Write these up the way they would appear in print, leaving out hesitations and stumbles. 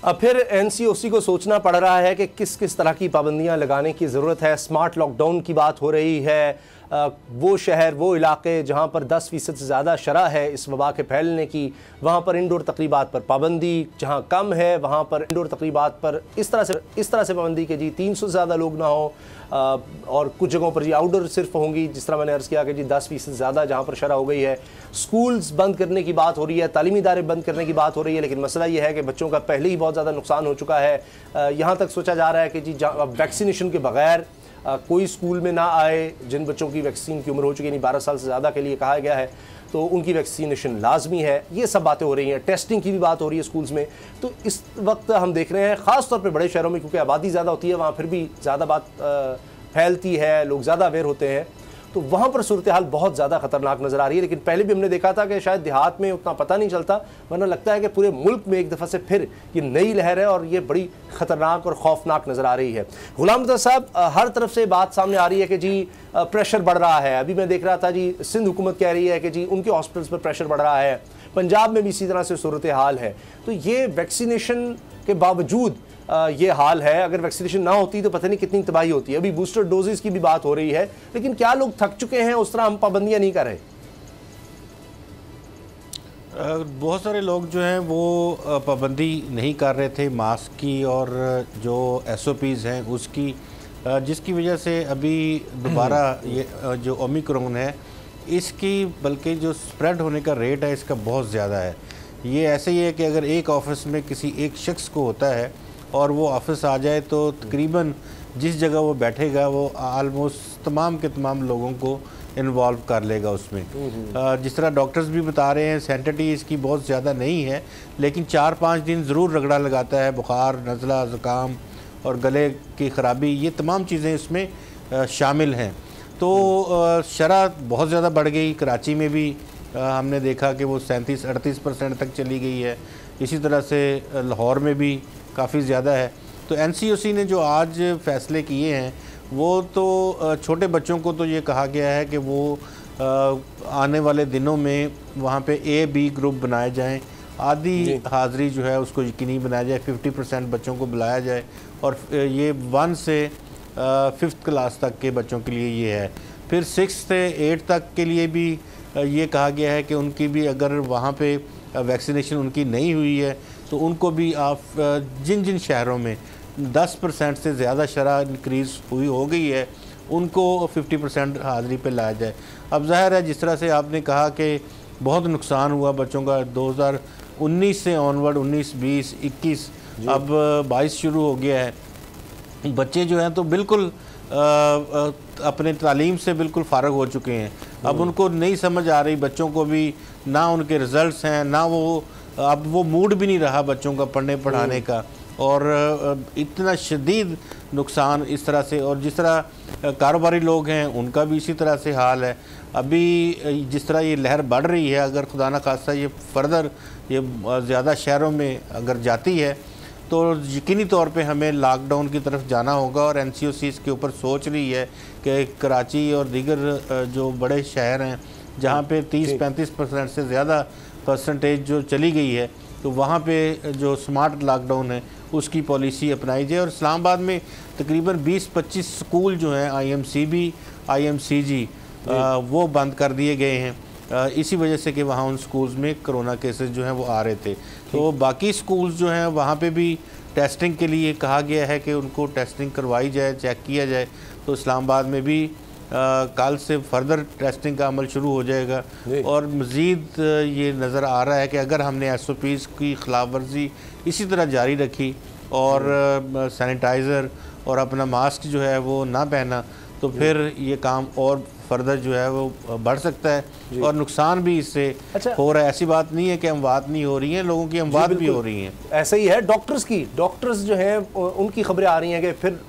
अब फिर एनसीओसी को सोचना पड़ रहा है कि किस किस तरह की पाबंदियां लगाने की ज़रूरत है। स्मार्ट लॉकडाउन की बात हो रही है। वो शहर, वो इलाके जहां पर 10% से ज़्यादा शरह है इस वबा के फैलने की, वहां पर इंडोर तकरीबात पर पाबंदी, जहां कम है वहां पर इंडोर तकरीबात पर इस तरह से पाबंदी कि जी 300 से ज़्यादा लोग ना हो, और कुछ जगहों पर जी आउटडोर सिर्फ होंगी, जिस तरह मैंने अर्ज़ किया कि जी 10% से ज़्यादा जहाँ पर शरह हो गई है। स्कूल्स बंद करने की बात हो रही है, तालीमी इदारे बंद करने की बात हो रही है, लेकिन मसला ये है कि बच्चों का पहले ही बहुत ज़्यादा नुकसान हो चुका है। यहाँ तक सोचा जा रहा है कि जी वैक्सीनेशन के बगैर कोई स्कूल में ना आए जिन बच्चों की वैक्सीन की उम्र हो चुकी है, 12 साल से ज़्यादा के लिए कहा गया है, तो उनकी वैक्सीनेशन लाजमी है। ये सब बातें हो रही हैं। टेस्टिंग की भी बात हो रही है स्कूल्स में। तो इस वक्त हम देख रहे हैं ख़ास तौर पे बड़े शहरों में, क्योंकि आबादी ज़्यादा होती है, वहाँ फिर भी ज़्यादा बात फैलती है, लोग ज़्यादा अवेयर होते हैं, तो वहाँ पर सूरत हाल बहुत ज़्यादा ख़तरनाक नज़र आ रही है। लेकिन पहले भी हमने देखा था कि शायद देहात में उतना पता नहीं चलता, वरना लगता है कि पूरे मुल्क में एक दफ़ा से फिर ये नई लहर है और ये बड़ी ख़तरनाक और खौफनाक नज़र आ रही है। गुलाम रज़ा साहब, हर तरफ से बात सामने आ रही है कि जी प्रेशर बढ़ रहा है। अभी मैं देख रहा था जी सिंध हुकूमत कह रही है कि जी उनके हॉस्पिटल्स पर प्रेशर बढ़ रहा है, पंजाब में भी इसी तरह से सूरत हाल है। तो ये वैक्सीनेशन के बावजूद ये हाल है, अगर वैक्सीनेशन ना होती तो पता नहीं कितनी तबाही होती है। अभी बूस्टर डोजेस की भी बात हो रही है, लेकिन क्या लोग थक चुके हैं उस तरह हम पाबंदियां नहीं कर रहे? बहुत सारे लोग जो हैं वो पाबंदी नहीं कर रहे थे मास्क की और जो SOPs हैं उसकी, जिसकी वजह से अभी दोबारा ये जो ओमिक्रॉन है इसकी, बल्कि जो स्प्रेड होने का रेट है इसका बहुत ज़्यादा है। ये ऐसे ही है कि अगर एक ऑफिस में किसी एक शख्स को होता है और वो ऑफिस आ जाए तो तकरीबन जिस जगह वो बैठेगा वो आलमोस्ट तमाम के तमाम लोगों को इन्वॉल्व कर लेगा उसमें। जिस तरह डॉक्टर्स भी बता रहे हैं, सैनिटरी इसकी बहुत ज़्यादा नहीं है, लेकिन 4-5 दिन ज़रूर रगड़ा लगाता है। बुखार, नज़ला, ज़ुकाम और गले की ख़राबी, ये तमाम चीज़ें इसमें शामिल हैं। तो शरह बहुत ज़्यादा बढ़ गई। कराची में भी हमने देखा कि वो 37-38% तक चली गई है। इसी तरह से लाहौर में भी काफ़ी ज़्यादा है। तो NCOC ने जो आज फ़ैसले किए हैं वो तो छोटे बच्चों को तो ये कहा गया है कि वो आने वाले दिनों में वहाँ पे A-B ग्रुप बनाए जाएं, आधी हाज़िरी जो है उसको यकीनी बनाया जाए, 50% बच्चों को बुलाया जाए, और ये 1 से 5th क्लास तक के बच्चों के लिए ये है। फिर 6 से 8 तक के लिए भी ये कहा गया है कि उनकी भी, अगर वहाँ पे वैक्सीनेशन उनकी नहीं हुई है तो उनको भी आप जिन जिन शहरों में 10% से ज़्यादा शरह इंक्रीज़ हुई हो गई है उनको 50% हाज़िरी पे लाया जाए। अब ज़ाहिर है, जिस तरह से आपने कहा कि बहुत नुकसान हुआ बच्चों का 2019 से ऑनवर्ड, 19, 20, 21, अब 22 शुरू हो गया है। बच्चे जो हैं तो बिल्कुल अपने तालीम से बिल्कुल फ़ारग हो चुके हैं। अब उनको नहीं समझ आ रही, बच्चों को भी ना उनके रिज़ल्ट्स हैं, ना वो, अब वो मूड भी नहीं रहा बच्चों का पढ़ने पढ़ाने का, और इतना शदीद नुकसान इस तरह से। और जिस तरह कारोबारी लोग हैं उनका भी इसी तरह से हाल है। अभी जिस तरह ये लहर बढ़ रही है, अगर खुदा न खास्ता ये फर्दर ये ज़्यादा शहरों में अगर जाती है तो यकीनी तौर पे हमें लॉकडाउन की तरफ जाना होगा। और NCOC इसके ऊपर सोच रही है कि कराची और दीगर जो बड़े शहर हैं जहाँ पे 30-35% से ज़्यादा परसेंटेज जो चली गई है, तो वहाँ पे जो स्मार्ट लॉकडाउन है उसकी पॉलिसी अपनाई जाए। और इस्लामाबाद में तकरीबन 20-25 स्कूल जो हैं IMCB, IMCG वो बंद कर दिए गए हैं, इसी वजह से कि वहाँ उन स्कूल्स में कोरोना केसेस जो हैं वो आ रहे थे। तो बाकी स्कूल्स जो हैं वहाँ पे भी टेस्टिंग के लिए कहा गया है कि उनको टेस्टिंग करवाई जाए, चेक किया जाए। तो इस्लामाबाद में भी कल से फर्दर टेस्टिंग का अमल शुरू हो जाएगा। और मज़ीद ये नज़र आ रहा है कि अगर हमने SOPs की खिलाफ वर्जी इसी तरह जारी रखी और सैनिटाइज़र और अपना मास्क जो है वो ना पहना, तो फिर ये काम और फर्दर जो है वो बढ़ सकता है और नुकसान भी इससे हो रहा है। ऐसी बात नहीं है कि अमवात नहीं हो रही हैं, लोगों की अमवात भी हो रही हैं। ऐसा ही है डॉक्टर्स जो हैं उनकी खबरें आ रही हैं कि फिर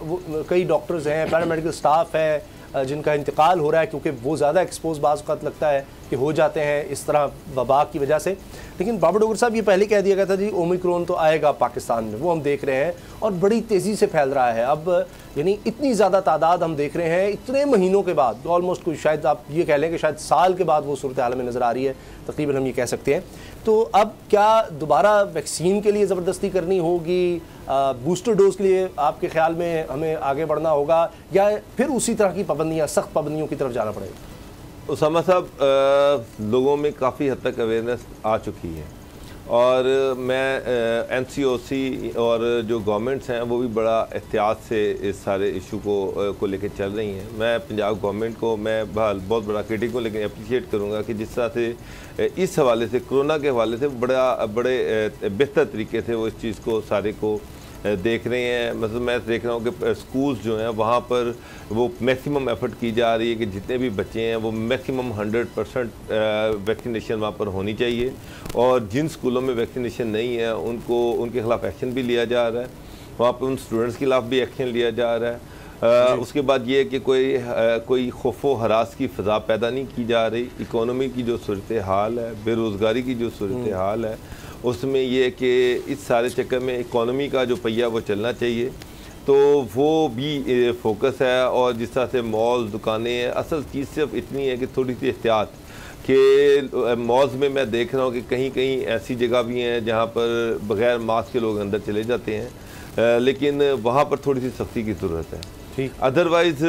कई डॉक्टर्स हैं, पैरामेडिकल स्टाफ है जिनका इंतकाल हो रहा है, क्योंकि वो ज़्यादा एक्सपोज बाज़ वक़्त लगता है के हो जाते हैं इस तरह वबा की वजह से। लेकिन बाबर डोगर साहब, ये पहले कह दिया गया था जी ओमिक्रॉन तो आएगा पाकिस्तान में, वो हम देख रहे हैं और बड़ी तेज़ी से फैल रहा है। अब यानी इतनी ज़्यादा तादाद हम देख रहे हैं इतने महीनों के बाद, ऑलमोस्ट कोई शायद आप ये कह लें कि शायद साल के बाद वो सूरत हाल में नज़र आ रही है, तकरीबन हम ये कह सकते हैं। तो अब क्या दोबारा वैक्सीन के लिए ज़बरदस्ती करनी होगी, बूस्टर डोज के लिए आपके ख्याल में हमें आगे बढ़ना होगा, या फिर उसी तरह की पाबंदियाँ, सख्त पाबंदियों की तरफ जाना पड़ेगा? उसामा साहब, लोगों में काफ़ी हद तक अवेयरनेस आ चुकी है और मैं NCOC और जो गवर्नमेंट्स हैं वो भी बड़ा एहतियात से इस सारे इशू को लेकर चल रही हैं। मैं पंजाब गवर्नमेंट को मैं बहुत बड़ा क्रिटिक हूँ, लेकिन अप्रिशिएट करूँगा कि जिस तरह से इस हवाले से, कोरोना के हवाले से बड़े बेहतर तरीके से वो इस चीज़ को सारे को देख रहे हैं। मतलब मैं देख रहा हूँ कि स्कूल्स जो हैं वहाँ पर वो मैक्सिमम एफर्ट की जा रही है कि जितने भी बच्चे हैं वो मैक्सिमम 100% वैक्सीनेशन वहाँ पर होनी चाहिए, और जिन स्कूलों में वैक्सीनेशन नहीं है उनके खिलाफ एक्शन भी लिया जा रहा है, वहाँ पर उन स्टूडेंट्स के खिलाफ भी एक्शन लिया जा रहा है। उसके बाद ये कि कोई खौफो हरास की फ़ज़ा पैदा नहीं की जा रही। इकोनॉमी की जो सूरत हाल है, बेरोज़गारी की जो सूरत हाल है, उसमें ये कि इस सारे चक्कर में इकोनॉमी का जो पहिया वो चलना चाहिए, तो वो भी फोकस है। और जिस तरह से मॉल्स, दुकानें हैं, असल चीज़ सिर्फ इतनी है कि थोड़ी सी एहतियात कि मॉल्स में मैं देख रहा हूँ कि कहीं कहीं ऐसी जगह भी हैं जहाँ पर बग़ैर मास्क के लोग अंदर चले जाते हैं, लेकिन वहाँ पर थोड़ी सी सख्ती की ज़रूरत है। अदरवाइज़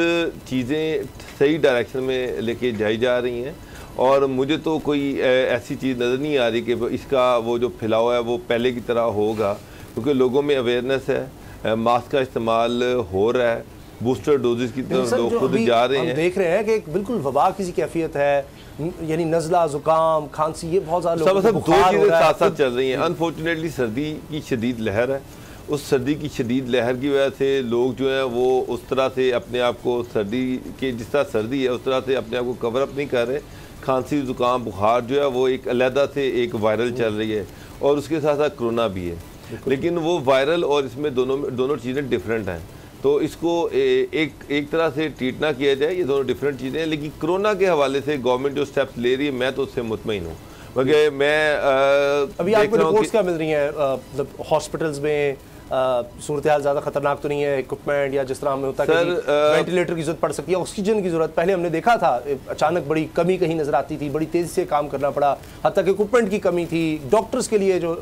चीज़ें सही डायरेक्शन में लेके जाई जा रही हैं, और मुझे तो कोई ऐसी चीज़ नज़र नहीं आ रही कि इसका वो जो फैलाव है वो पहले की तरह होगा, क्योंकि लोगों में अवेयरनेस है, मास्क का इस्तेमाल हो रहा है, बूस्टर डोजेस की तरफ लोग खुद जा रहे हैं। देख रहे हैं कि एक बिल्कुल वबा की कैफियत है, यानी नज़ला, ज़ुकाम, खांसी, ये बहुत ज़्यादा सब दो चीज़ें साथ साथ चल रही हैं। अनफॉर्चुनेटली सर्दी की शदीद लहर है, उस सर्दी की शदीद लहर की वजह से लोग जो हैं वो उस तरह से अपने आप को सर्दी के, जिस तरह सर्दी है उस तरह से अपने आप को कवर अप नहीं कर रहे। खांसी, ज़ुकाम, बुखार जो है वो एक अलहदा से एक वायरल चल रही है, और उसके साथ साथ कोरोना भी है, लेकिन वो वायरल और इसमें दोनों चीज़ें डिफरेंट हैं। तो इसको एक तरह से ट्रीट ना किया जाए, ये दोनों डिफरेंट चीज़ें हैं। लेकिन कोरोना के हवाले से गवर्नमेंट जो स्टेप्स ले रही है, मैं तो उससे मुतमईन हूँ। मगर मैं अभी आपको रिपोर्ट्स क्या मिल रही हैं, मतलब हॉस्पिटल्स में सूरत हाल ज़्यादा खतरनाक तो नहीं है? इक्विपमेंट, या जिस तरह हमें होता है कि वेंटिलेटर की जरूरत पड़ सकती है, ऑक्सीजन की ज़रूरत, पहले हमने देखा था अचानक बड़ी कमी कहीं नज़र आती थी, बड़ी तेज़ी से काम करना पड़ा, हद तक इक्विपमेंट की कमी थी, डॉक्टर्स के लिए जो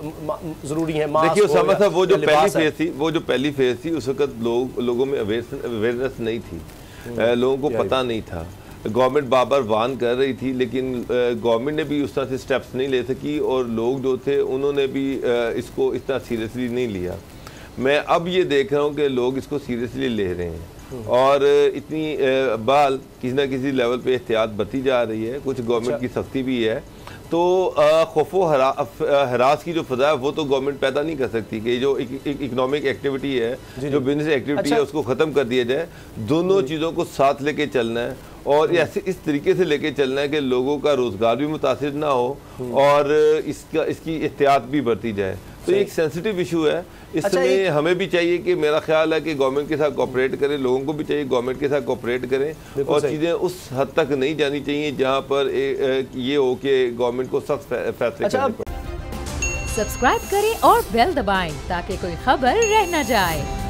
ज़रूरी है मास्क। देखिए उसामा साहब, वो जो पहली फेज थी उस वक्त लोगों में अवेयरनेस नहीं थी, लोगों को पता नहीं था। गवर्नमेंट बार वार्न कर रही थी, लेकिन गवर्नमेंट ने भी उस तरह से स्टेप्स नहीं ले सकी, और लोग जो थे उन्होंने भी इसको इतना सीरियसली नहीं लिया। मैं अब ये देख रहा हूँ कि लोग इसको सीरियसली ले रहे हैं, और इतनी बाल किसी ना किसी लेवल पे एहतियात बरती जा रही है, कुछ गवर्नमेंट की सख्ती भी है। तो खौफो हरास की जो फ़ज़ा है वो तो गवर्नमेंट पैदा नहीं कर सकती कि जो इकोनॉमिक एक्टिविटी है, जो बिजनेस एक्टिविटी है, उसको ख़त्म कर दिया जाए। दोनों चीज़ों को साथ लेके चलना है, और ऐसे इस तरीके से लेके चलना है कि लोगों का रोज़गार भी मुतासिर ना हो, और इसकी एहतियात भी बरती जाए। तो एक सेंसिटिव इशू है, इसमें हमें भी चाहिए कि, मेरा ख्याल है कि गवर्नमेंट के साथ कोऑपरेट करें, लोगों को भी चाहिए गवर्नमेंट के साथ कोऑपरेट करें, और चीज़ें उस हद तक नहीं जानी चाहिए जहां पर ये हो कि गवर्नमेंट को सख्त फैसले करने पड़े। सब्सक्राइब करें और बेल दबाएं ताकि कोई खबर रह न जाए।